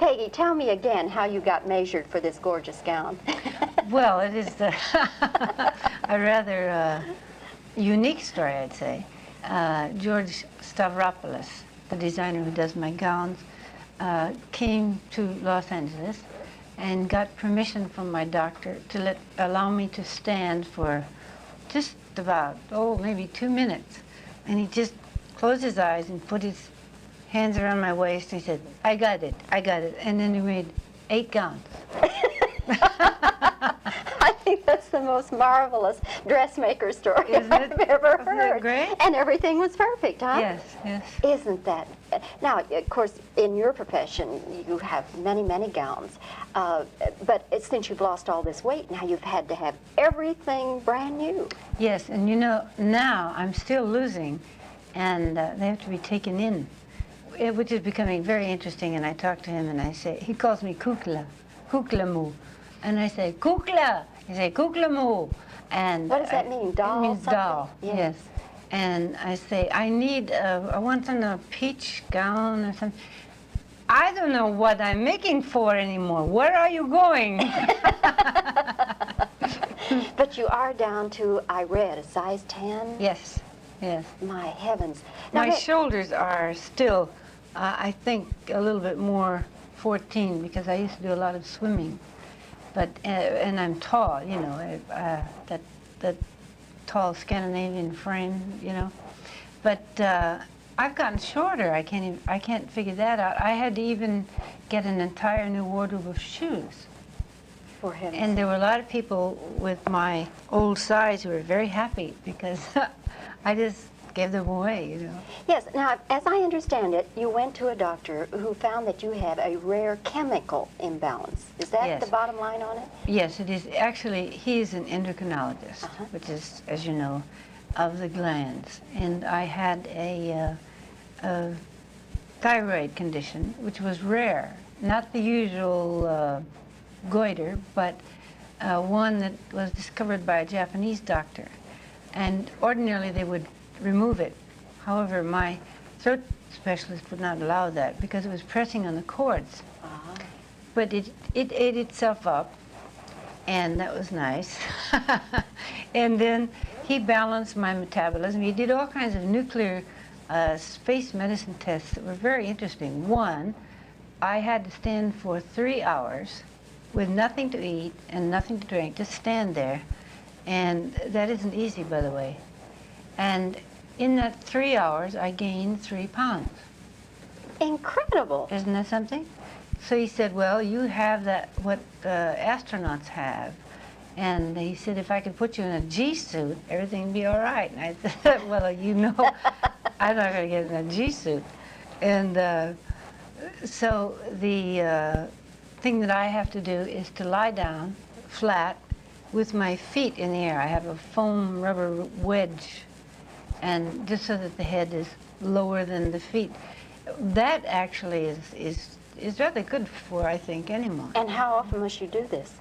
Peggy, tell me again how you got measured for this gorgeous gown. Well, it is a rather unique story, I'd say. George Stavropoulos, the designer who does my gowns, came to Los Angeles and got permission from my doctor to allow me to stand for just about, maybe 2 minutes. And he just closed his eyes and put his hands around my waist and he said, I got it. And then he made 8 gowns. I think that's the most marvelous dressmaker story Isn't I've it? ever Isn't heard. it great? And everything was perfect, huh? Yes, yes. Isn't that? Now, of course, in your profession, you have many, many gowns. But since you've lost all this weight, now you've had to have everything brand new. Yes, and you know, now I'm still losing, and they have to be taken in, which is becoming very interesting. And I talk to him, and I say, he calls me Kukla, Kuklamu. And I say, Kukla. He say, Kuklamu. And what does that mean? Doll? It means something? doll, yes. And I say, I want a peach gown or something. I don't know what I'm making for anymore. Where are you going? But you are down to, I read, a size 10? Yes, yes. My heavens. Now, My shoulders are still, I think, a little bit more 14 because I used to do a lot of swimming. But, and I'm tall, you know, that tall Scandinavian frame, you know. But I've gotten shorter. I can't figure that out. I had to even get an entire new wardrobe of shoes. For him. And there were a lot of people with my old size who were very happy because I just gave them away, you know. Yes. Now, as I understand it, you went to a doctor who found that you had a rare chemical imbalance. Is that Yes. the bottom line on it? Yes, it is. Actually, he is an endocrinologist, which is, as you know, of the glands. And I had a thyroid condition, which was rare. Not the usual goiter, but one that was discovered by a Japanese doctor. And ordinarily they would remove it. However, my throat specialist would not allow that because it was pressing on the cords. But it ate itself up, and that was nice. And then he balanced my metabolism. He did all kinds of nuclear space medicine tests that were very interesting. One, I had to stand for 3 hours with nothing to eat and nothing to drink, just stand there. And that isn't easy, by the way. And in that 3 hours, I gained 3 pounds. Incredible. Isn't that something? So he said, well, you have that, what astronauts have. And he said, if I could put you in a G suit, everything would be all right. And I said, well, you know, I'm not going to get in a G suit. And so the thing that I have to do is to lie down flat with my feet in the air. I have a foam rubber wedge, and just so that the head is lower than the feet. That actually is rather good for, I think, anyone. And how often must you do this?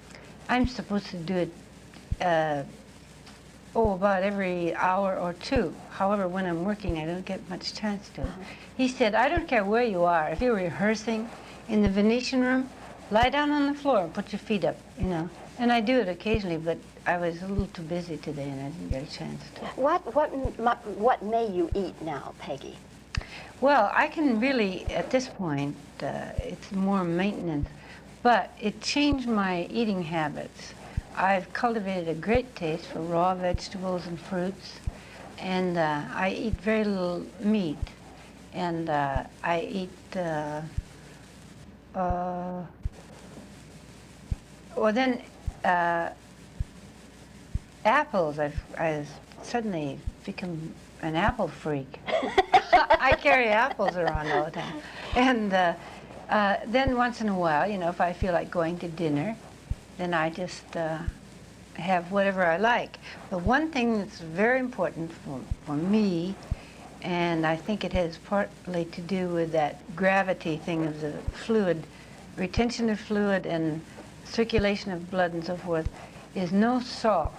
I'm supposed to do it about every hour or two. However, when I'm working, I don't get much chance to. He said, I don't care where you are. If you're rehearsing in the Venetian room, lie down on the floor and put your feet up, you know. And I do it occasionally, but I was a little too busy today and I didn't get a chance to. What may you eat now, Peggy? Well, I can really, at this point, it's more maintenance, but it changed my eating habits. I've cultivated a great taste for raw vegetables and fruits, and I eat very little meat, and I eat, apples. I've suddenly become an apple freak. I carry apples around all the time. And then once in a while, you know, if I feel like going to dinner, then I just have whatever I like. But one thing that's very important for me, and I think it has partly to do with that gravity thing of the fluid, retention of fluid and circulation of blood and so forth, is no salt.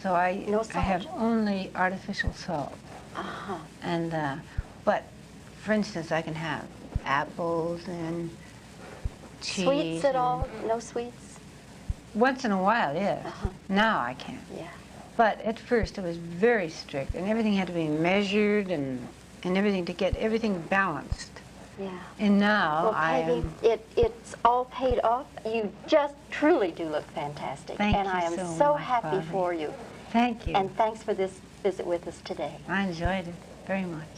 So I have only artificial salt. And but for instance, I can have apples and cheese. Sweets at and- all? No sweets? Once in a while, yes. Uh-huh. Now I can't. Yeah. But at first it was very strict, and everything had to be measured and everything to get everything balanced. Yeah. And now Well, I Peggy, am. it's all paid off. You just truly do look fantastic. Thank and you I am so so much, happy Bobbie. for you. Thank you. And thanks for this visit with us today. I enjoyed it very much.